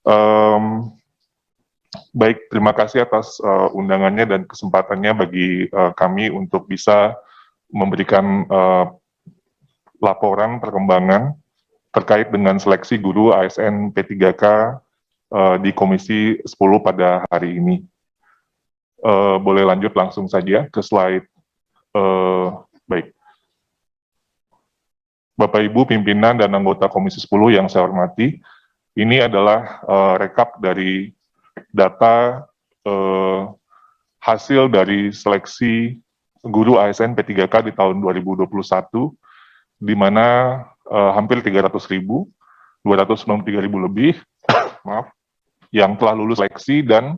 Um, Baik, terima kasih atas undangannya dan kesempatannya bagi kami untuk bisa memberikan laporan perkembangan terkait dengan seleksi guru ASN P3K di Komisi 10 pada hari ini. Boleh lanjut langsung saja ke slide. Baik. Bapak Ibu pimpinan dan anggota Komisi 10 yang saya hormati, ini adalah rekap dari data hasil dari seleksi guru ASN P3K di tahun 2021, di mana hampir 300.000, 293.000 lebih, maaf, yang telah lulus seleksi. Dan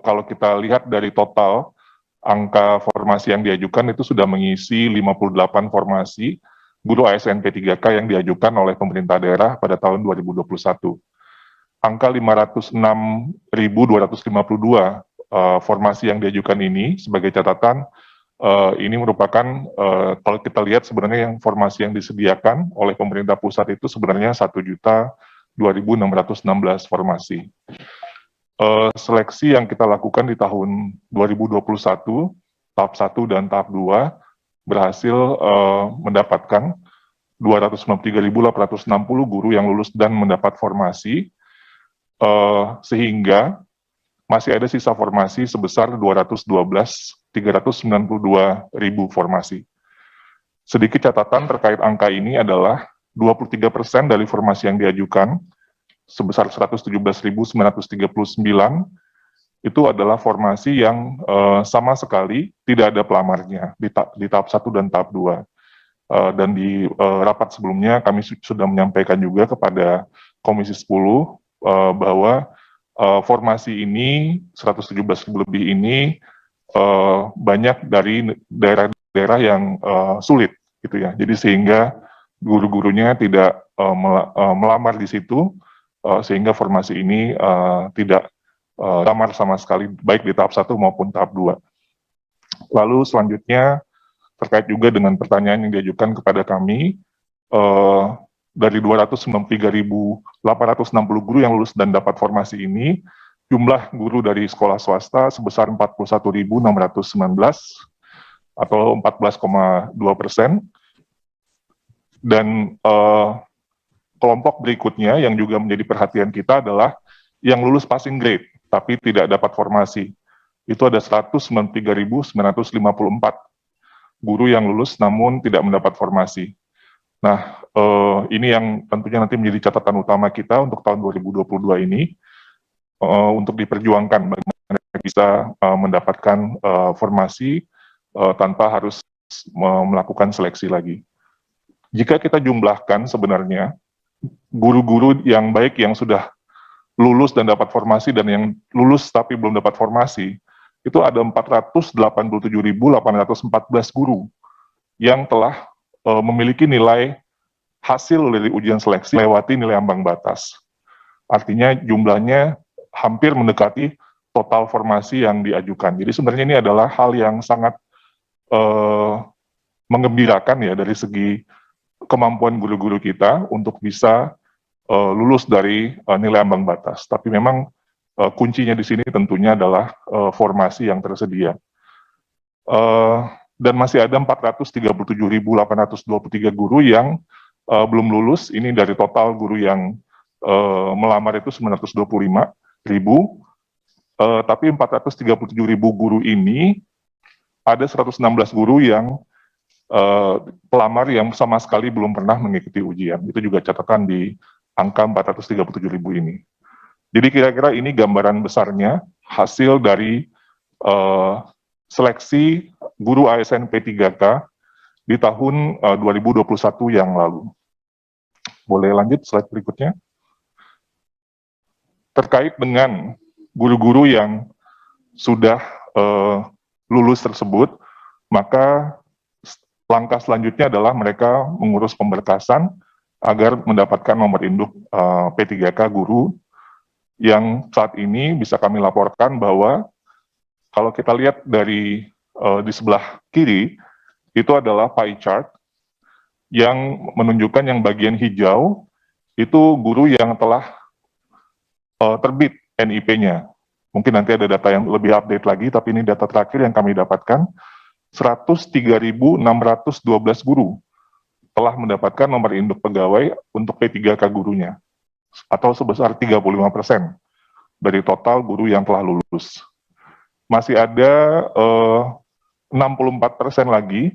kalau kita lihat dari total angka formasi yang diajukan itu sudah mengisi 58 formasi guru ASN P3K yang diajukan oleh pemerintah daerah pada tahun 2021. Angka 506.252 formasi yang diajukan ini, sebagai catatan, ini merupakan, kalau kita lihat sebenarnya yang formasi yang disediakan oleh pemerintah pusat itu sebenarnya 1.002.616 formasi. Seleksi yang kita lakukan di tahun 2021, tahap 1 dan tahap 2, berhasil mendapatkan 293.860 guru yang lulus dan mendapat formasi, sehingga masih ada sisa formasi sebesar 392.000 formasi. Sedikit catatan terkait angka ini adalah 23% dari formasi yang diajukan sebesar 117.939 itu adalah formasi yang sama sekali tidak ada pelamarnya di tahap 1 dan tahap 2. Dan di rapat sebelumnya kami sudah menyampaikan juga kepada Komisi 10 bahwa formasi ini 117.000 lebih ini banyak dari daerah-daerah yang sulit gitu ya. Jadi sehingga guru-gurunya tidak melamar di situ, sehingga formasi ini tidak lamar sama sekali, baik di tahap 1 maupun tahap 2. Lalu selanjutnya terkait juga dengan pertanyaan yang diajukan kepada kami, dari 293.860 guru yang lulus dan dapat formasi ini, jumlah guru dari sekolah swasta sebesar 41.619 atau 14,2%. Dan kelompok berikutnya yang juga menjadi perhatian kita adalah yang lulus passing grade tapi tidak dapat formasi. Itu ada 193.954 guru yang lulus namun tidak mendapat formasi. Nah, ini yang tentunya nanti menjadi catatan utama kita untuk tahun 2022 ini, untuk diperjuangkan bagaimana bisa mendapatkan formasi tanpa harus melakukan seleksi lagi. Jika kita jumlahkan sebenarnya, guru-guru yang baik yang sudah lulus dan dapat formasi dan yang lulus tapi belum dapat formasi, itu ada 487.814 guru yang telah memiliki nilai hasil dari ujian seleksi melewati nilai ambang batas. Artinya jumlahnya hampir mendekati total formasi yang diajukan. Jadi sebenarnya ini adalah hal yang sangat menggembirakan ya dari segi kemampuan guru-guru kita untuk bisa lulus dari nilai ambang batas. Tapi memang kuncinya di sini tentunya adalah formasi yang tersedia. Dan masih ada 437.823 guru yang belum lulus. Ini dari total guru yang melamar itu 925.000. Tapi 437.000 guru ini ada 116 guru yang pelamar yang sama sekali belum pernah mengikuti ujian. Itu juga catatan di angka 437.000 ini. Jadi kira-kira ini gambaran besarnya hasil dari seleksi guru ASN P3K di tahun 2021 yang lalu. Boleh lanjut slide berikutnya. Terkait dengan guru-guru yang sudah lulus tersebut, maka langkah selanjutnya adalah mereka mengurus pemberkasan agar mendapatkan nomor induk P3K guru, yang saat ini bisa kami laporkan bahwa kalau kita lihat dari di sebelah kiri, itu adalah pie chart yang menunjukkan yang bagian hijau itu guru yang telah terbit NIP-nya. Mungkin nanti ada data yang lebih update lagi, tapi ini data terakhir yang kami dapatkan, 103.612 guru telah mendapatkan nomor induk pegawai untuk P3K gurunya, atau sebesar 35% dari total guru yang telah lulus. Masih ada 64% lagi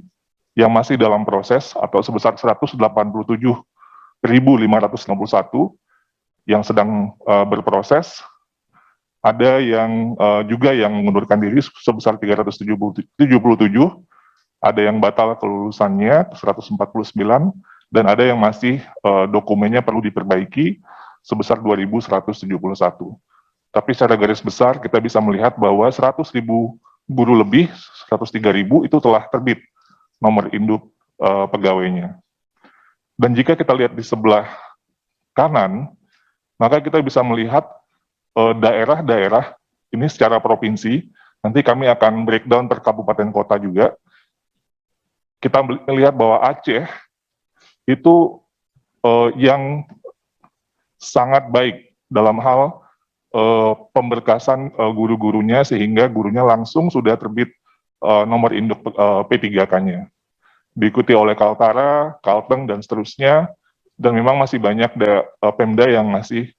yang masih dalam proses, atau sebesar 187.561 yang sedang berproses. Ada yang juga yang mengundurkan diri sebesar 377, ada yang batal kelulusannya 149, dan ada yang masih dokumennya perlu diperbaiki sebesar 2.171. Tapi secara garis besar kita bisa melihat bahwa 100.000 guru lebih, 103.000 itu telah terbit nomor induk pegawainya. Dan jika kita lihat di sebelah kanan, maka kita bisa melihat daerah-daerah ini secara provinsi. Nanti kami akan breakdown per kabupaten kota juga. Kita melihat bahwa Aceh itu yang sangat baik dalam hal pemberkasan guru-gurunya, sehingga gurunya langsung sudah terbit nomor induk P3K-nya. Diikuti oleh Kaltara, Kalteng, dan seterusnya. Dan memang masih banyak Pemda yang masih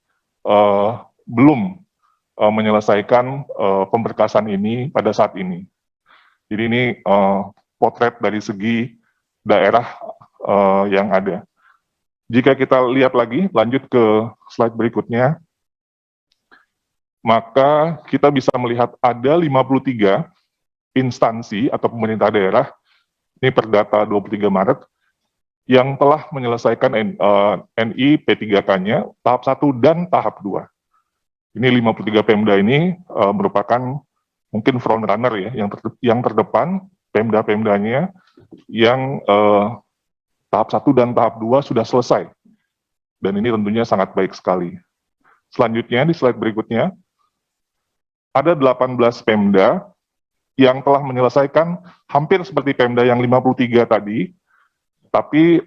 belum menyelesaikan pemberkasan ini pada saat ini. Jadi ini potret dari segi daerah yang ada. Jika kita lihat lagi, lanjut ke slide berikutnya, maka kita bisa melihat ada 53 instansi atau pemerintah daerah, ini per data 23 Maret, yang telah menyelesaikan NI P3K-nya tahap 1 dan tahap 2. Ini 53 Pemda ini merupakan mungkin front runner ya, yang terdepan, Pemda-Pemdanya yang tahap 1 dan tahap 2 sudah selesai. Dan ini tentunya sangat baik sekali. Selanjutnya di slide berikutnya, ada 18 Pemda yang telah menyelesaikan hampir seperti Pemda yang 53 tadi, tapi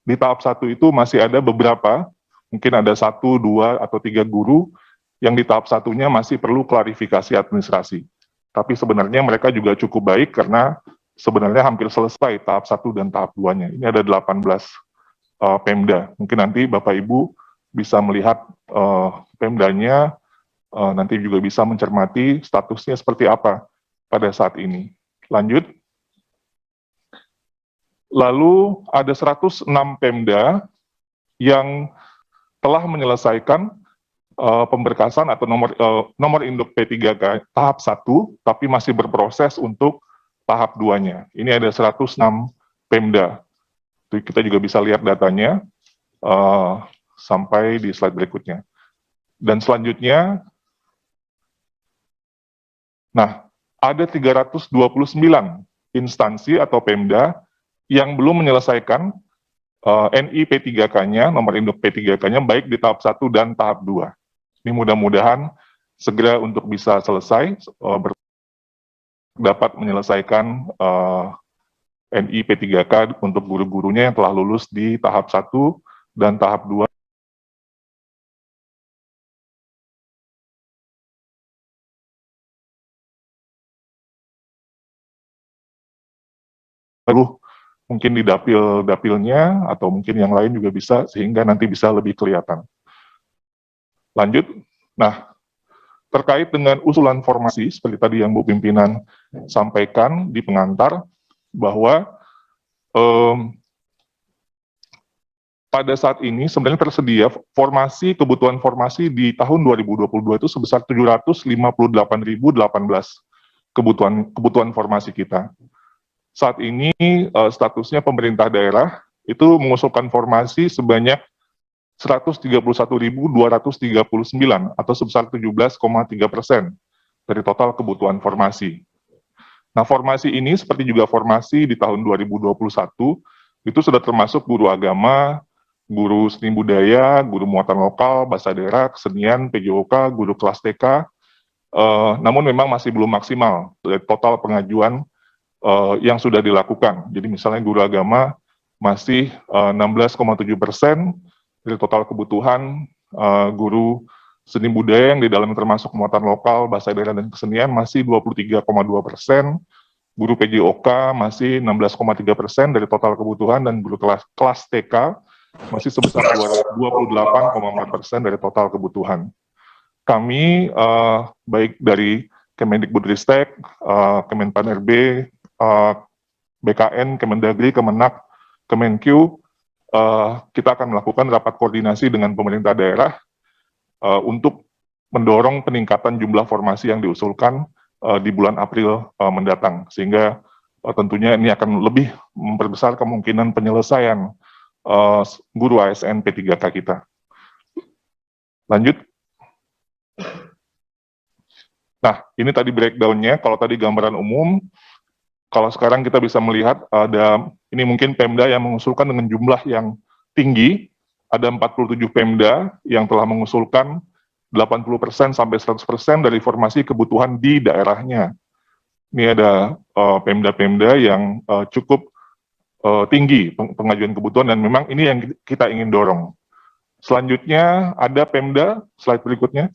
di tahap 1 itu masih ada beberapa, mungkin ada 1, 2, atau 3 guru yang di tahap satunya masih perlu klarifikasi administrasi. Tapi sebenarnya mereka juga cukup baik karena sebenarnya hampir selesai tahap 1 dan tahap 2-nya. Ini ada 18 Pemda. Mungkin nanti Bapak Ibu bisa melihat Pemdanya, nanti juga bisa mencermati statusnya seperti apa pada saat ini. Lanjut. Lalu ada 106 Pemda yang telah menyelesaikan pemberkasan atau nomor induk P3K tahap 1, tapi masih berproses untuk tahap 2-nya. Ini ada 106 Pemda. Jadi kita juga bisa lihat datanya sampai di slide berikutnya. Dan selanjutnya, nah, ada 329 instansi atau Pemda yang belum menyelesaikan NI P3K-nya, nomor induk P3K-nya, baik di tahap 1 dan tahap 2. Ini mudah-mudahan segera untuk bisa selesai, dapat menyelesaikan NI P3K untuk guru-gurunya yang telah lulus di tahap 1 dan tahap 2. Lalu mungkin di dapilnya, atau mungkin yang lain juga bisa, sehingga nanti bisa lebih kelihatan. Lanjut. Nah, terkait dengan usulan formasi, seperti tadi yang Bu Pimpinan sampaikan di pengantar, bahwa pada saat ini sebenarnya tersedia formasi, kebutuhan formasi di tahun 2022 itu sebesar 758.018 kebutuhan formasi kita. Saat ini statusnya pemerintah daerah itu mengusulkan formasi sebanyak 131.239 atau sebesar 17,3% dari total kebutuhan formasi. Nah, formasi ini seperti juga formasi di tahun 2021 itu sudah termasuk guru agama, guru seni budaya, guru muatan lokal, bahasa daerah, kesenian, PJOK, guru kelas TK, namun memang masih belum maksimal dari total pengajuan yang sudah dilakukan. Jadi misalnya guru agama masih 16,7% dari total kebutuhan, guru Seni budaya yang di dalam termasuk muatan lokal, bahasa daerah dan kesenian masih 23,2%, guru PJOK masih 16,3% dari total kebutuhan, dan guru kelas TK masih sebesar 28,4% dari total kebutuhan. Kami baik dari Kemendikbudristek, Kemenpan RB, BKN, Kemendagri, Kemenak, Kemenkyu, kita akan melakukan rapat koordinasi dengan pemerintah daerah untuk mendorong peningkatan jumlah formasi yang diusulkan di bulan April mendatang, sehingga tentunya ini akan lebih memperbesar kemungkinan penyelesaian guru ASN P3K kita. Lanjut. Nah, ini tadi breakdown-nya. Kalau tadi gambaran umum, kalau sekarang kita bisa melihat ada, ini mungkin Pemda yang mengusulkan dengan jumlah yang tinggi, ada 47 Pemda yang telah mengusulkan 80% sampai 100% dari formasi kebutuhan di daerahnya. Ini ada Pemda-Pemda yang cukup tinggi pengajuan kebutuhan, dan memang ini yang kita ingin dorong. Selanjutnya ada Pemda, slide berikutnya,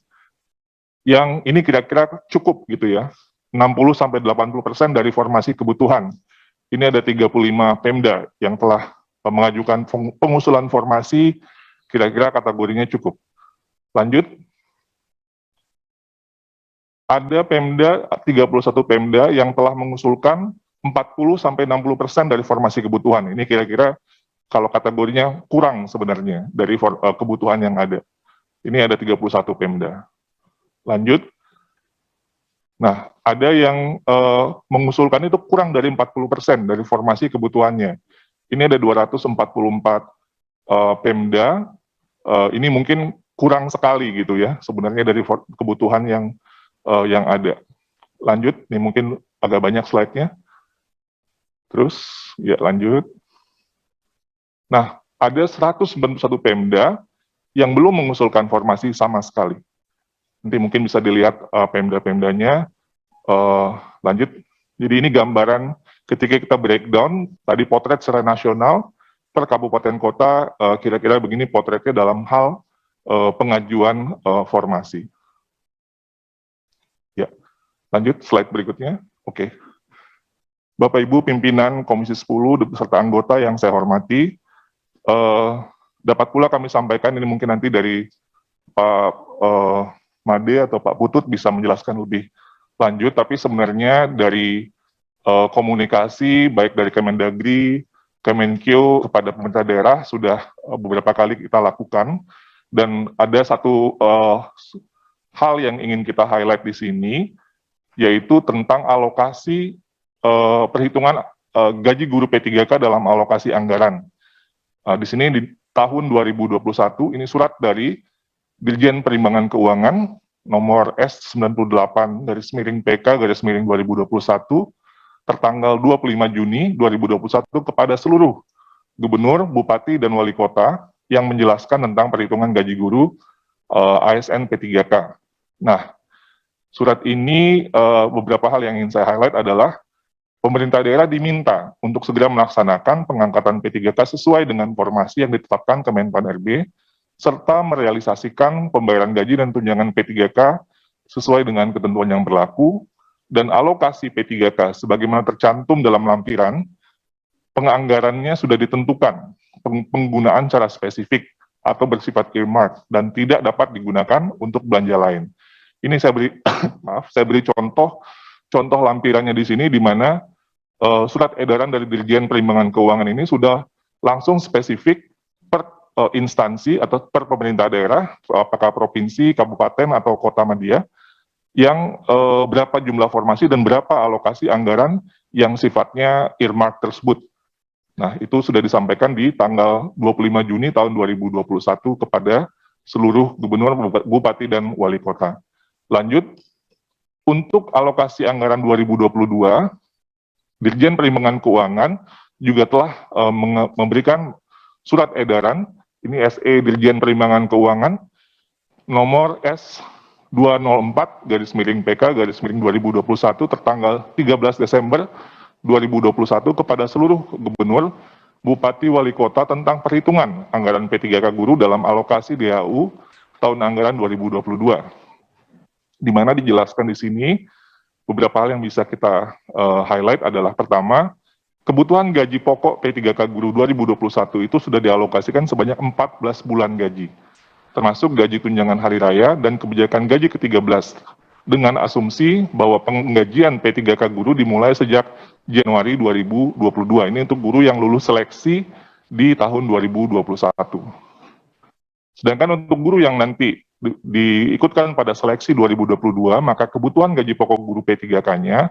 yang ini kira-kira cukup gitu ya, 60-80% dari formasi kebutuhan. Ini ada 35 Pemda yang telah mengajukan pengusulan formasi, kira-kira kategorinya cukup. Lanjut. Ada Pemda, 31 Pemda yang telah mengusulkan 40-60% dari formasi kebutuhan. Ini kira-kira kalau kategorinya kurang sebenarnya dari kebutuhan yang ada. Ini ada 31 Pemda. Lanjut. Nah, ada yang mengusulkan itu kurang dari 40% dari formasi kebutuhannya. Ini ada 244 Pemda, ini mungkin kurang sekali gitu ya, sebenarnya dari kebutuhan yang ada. Lanjut, ini mungkin agak banyak slide-nya. Terus, ya lanjut. Nah, ada 191 Pemda yang belum mengusulkan formasi sama sekali. Nanti mungkin bisa dilihat Pemda-Pemdanya. Lanjut. Jadi ini gambaran ketika kita breakdown, tadi potret secara nasional, per kabupaten kota, kira-kira begini potretnya dalam hal pengajuan formasi. Ya, lanjut slide berikutnya. Oke. Bapak Ibu pimpinan Komisi 10 beserta anggota yang saya hormati, dapat pula kami sampaikan, ini mungkin nanti dari Pak Made atau Pak Putut bisa menjelaskan lebih lanjut, tapi sebenarnya dari komunikasi baik dari Kemendagri, Kemenkyu kepada pemerintah daerah sudah beberapa kali kita lakukan, dan ada satu hal yang ingin kita highlight di sini, yaitu tentang alokasi perhitungan gaji guru P3K dalam alokasi anggaran. Di sini di tahun 2021 ini surat dari Dirjen Perimbangan Keuangan nomor S98/PK/2021 tertanggal 25 Juni 2021 kepada seluruh gubernur, bupati, dan wali kota yang menjelaskan tentang perhitungan gaji guru ASN P3K. Nah, surat ini beberapa hal yang ingin saya highlight adalah pemerintah daerah diminta untuk segera melaksanakan pengangkatan P3K sesuai dengan formasi yang ditetapkan Kemenpan RB, serta merealisasikan pembayaran gaji dan tunjangan P3K sesuai dengan ketentuan yang berlaku, dan alokasi P3K sebagaimana tercantum dalam lampiran, penganggarannya sudah ditentukan, penggunaan secara spesifik atau bersifat earmark, dan tidak dapat digunakan untuk belanja lain. Ini saya beri, saya beri contoh lampirannya di sini, di mana surat edaran dari Dirjen Perimbangan Keuangan ini sudah langsung spesifik per instansi atau per pemerintah daerah, apakah provinsi, kabupaten, atau kota media, yang berapa jumlah formasi dan berapa alokasi anggaran yang sifatnya earmark tersebut. Nah, itu sudah disampaikan di tanggal 25 Juni tahun 2021 kepada seluruh gubernur, bupati, dan wali kota. Lanjut, untuk alokasi anggaran 2022, Dirjen Perimbangan Keuangan juga telah memberikan surat edaran, ini SE Dirjen Perimbangan Keuangan, nomor S204/PK/2021 tertanggal 13 Desember 2021 kepada seluruh gubernur, bupati, wali kota tentang perhitungan anggaran P3K guru dalam alokasi DHU tahun anggaran 2022. Di mana dijelaskan di sini beberapa hal yang bisa kita highlight adalah pertama, kebutuhan gaji pokok P3K Guru 2021 itu sudah dialokasikan sebanyak 14 bulan gaji, termasuk gaji tunjangan hari raya dan kebijakan gaji ke-13, dengan asumsi bahwa penggajian P3K Guru dimulai sejak Januari 2022. Ini untuk guru yang lulus seleksi di tahun 2021. Sedangkan untuk guru yang nanti diikutkan pada seleksi 2022, maka kebutuhan gaji pokok guru P3K-nya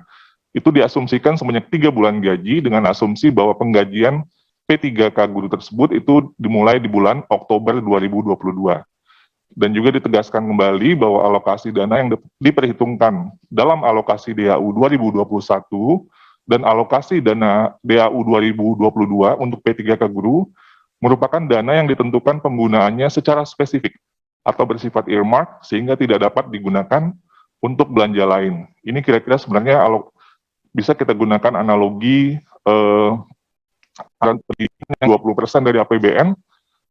itu diasumsikan sebanyak 3 bulan gaji dengan asumsi bahwa penggajian P3K guru tersebut itu dimulai di bulan Oktober 2022. Dan juga ditegaskan kembali bahwa alokasi dana yang diperhitungkan dalam alokasi DAU 2021 dan alokasi dana DAU 2022 untuk P3K guru merupakan dana yang ditentukan penggunaannya secara spesifik atau bersifat earmark sehingga tidak dapat digunakan untuk belanja lain. Ini kira-kira sebenarnya bisa kita gunakan analogi 20% dari APBN.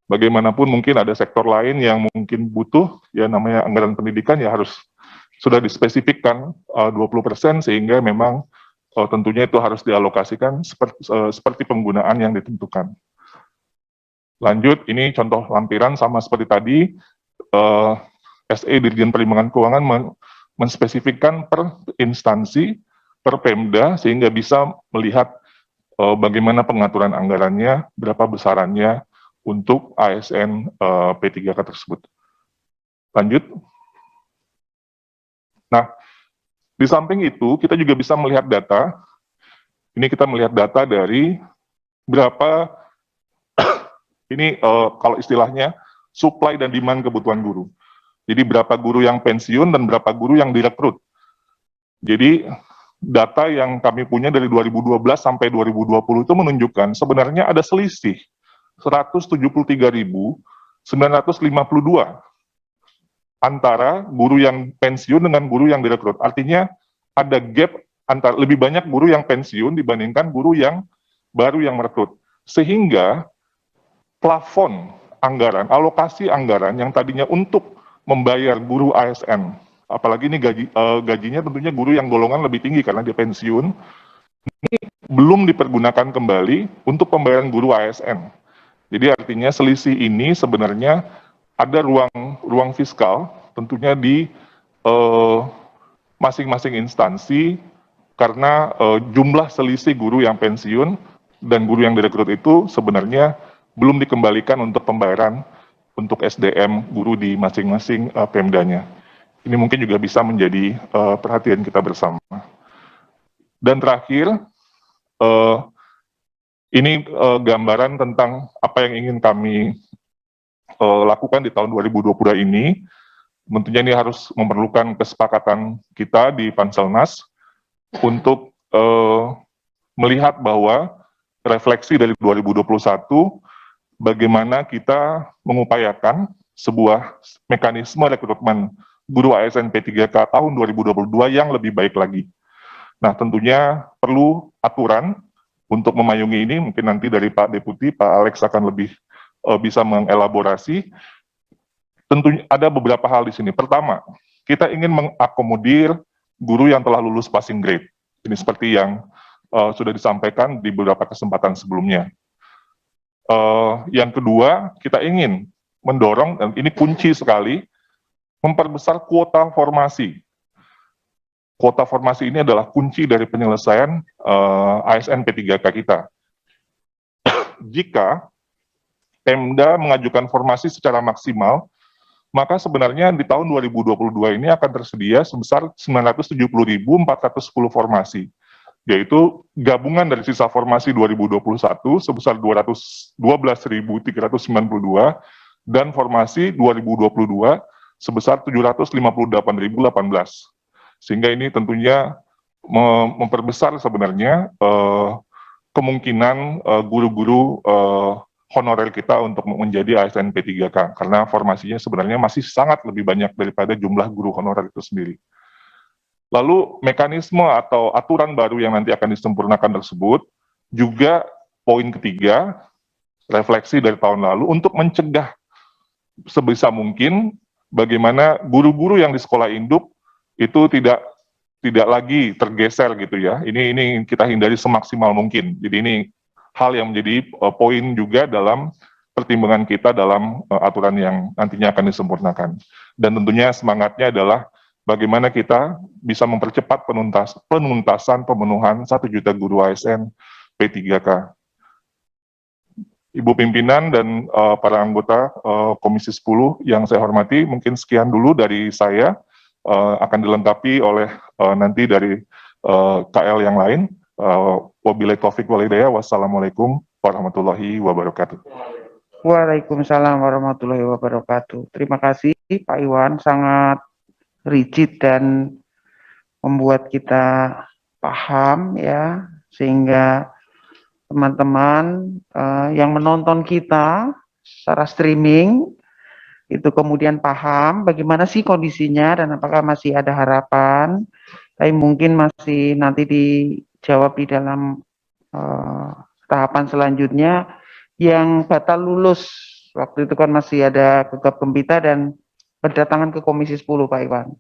Bagaimanapun mungkin ada sektor lain yang mungkin butuh, ya namanya anggaran pendidikan ya harus sudah dispesifikkan 20% sehingga memang tentunya itu harus dialokasikan seperti penggunaan yang ditentukan. Lanjut, ini contoh lampiran sama seperti tadi, SE Dirjen Perimbangan Keuangan menspesifikkan per instansi, per Pemda, sehingga bisa melihat bagaimana pengaturan anggarannya, berapa besarannya untuk ASN P3K tersebut. Lanjut. Nah, di samping itu, kita juga bisa melihat data, ini kita melihat data dari berapa ini kalau istilahnya supply dan demand kebutuhan guru. Jadi berapa guru yang pensiun dan berapa guru yang direkrut. Jadi data yang kami punya dari 2012 sampai 2020 itu menunjukkan sebenarnya ada selisih 173.952 antara guru yang pensiun dengan guru yang direkrut. Artinya ada gap antara lebih banyak guru yang pensiun dibandingkan guru yang baru yang merekrut. Sehingga plafon anggaran, alokasi anggaran yang tadinya untuk membayar guru ASN, apalagi ini gajinya tentunya guru yang golongan lebih tinggi karena dia pensiun, ini belum dipergunakan kembali untuk pembayaran guru ASN. Jadi artinya selisih ini sebenarnya ada ruang fiskal tentunya di masing-masing instansi karena jumlah selisih guru yang pensiun dan guru yang direkrut itu sebenarnya belum dikembalikan untuk pembayaran untuk SDM guru di masing-masing Pemdanya. Ini mungkin juga bisa menjadi perhatian kita bersama. Dan terakhir, ini gambaran tentang apa yang ingin kami lakukan di tahun 2022 ini. Tentunya ini harus memerlukan kesepakatan kita di Panselnas untuk melihat bahwa refleksi dari 2021 bagaimana kita mengupayakan sebuah mekanisme rekrutmen guru ASN P3K tahun 2022 yang lebih baik lagi. Nah, tentunya perlu aturan untuk memayungi ini, mungkin nanti dari Pak Deputi, Pak Alex akan lebih bisa mengelaborasi. Tentunya ada beberapa hal di sini. Pertama, kita ingin mengakomodir guru yang telah lulus passing grade. Ini seperti yang sudah disampaikan di beberapa kesempatan sebelumnya. Yang kedua, kita ingin mendorong, dan ini kunci sekali, memperbesar kuota formasi. Kuota formasi ini adalah kunci dari penyelesaian ASN P3K kita. Jika Pemda mengajukan formasi secara maksimal, maka sebenarnya di tahun 2022 ini akan tersedia sebesar 970.410 formasi, yaitu gabungan dari sisa formasi 2021 sebesar 212.392 dan formasi 2022 sebesar 758.018. Sehingga ini tentunya memperbesar sebenarnya kemungkinan guru-guru honorer kita untuk menjadi ASN P3K, karena formasinya sebenarnya masih sangat lebih banyak daripada jumlah guru honorer itu sendiri. Lalu mekanisme atau aturan baru yang nanti akan disempurnakan tersebut, juga poin ketiga, refleksi dari tahun lalu untuk mencegah sebisa mungkin bagaimana guru-guru yang di sekolah induk itu tidak lagi tergeser gitu ya. Ini kita hindari semaksimal mungkin. Jadi ini hal yang menjadi poin juga dalam pertimbangan kita dalam aturan yang nantinya akan disempurnakan. Dan tentunya semangatnya adalah bagaimana kita bisa mempercepat penuntasan pemenuhan 1 juta guru ASN P3K. Ibu pimpinan dan para anggota Komisi 10 yang saya hormati, mungkin sekian dulu dari saya, akan dilengkapi oleh nanti dari KL yang lain. Wabillahi taufiq wal hidayah. Wassalamualaikum warahmatullahi wabarakatuh. Waalaikumsalam warahmatullahi wabarakatuh. Terima kasih Pak Iwan, sangat rigid dan membuat kita paham ya, sehingga teman-teman yang menonton kita secara streaming itu kemudian paham bagaimana sih kondisinya dan apakah masih ada harapan, tapi mungkin masih nanti dijawab di dalam tahapan selanjutnya. Yang batal lulus waktu itu kan masih ada gegap gempita dan berdatangan ke Komisi 10 Pak Iwan.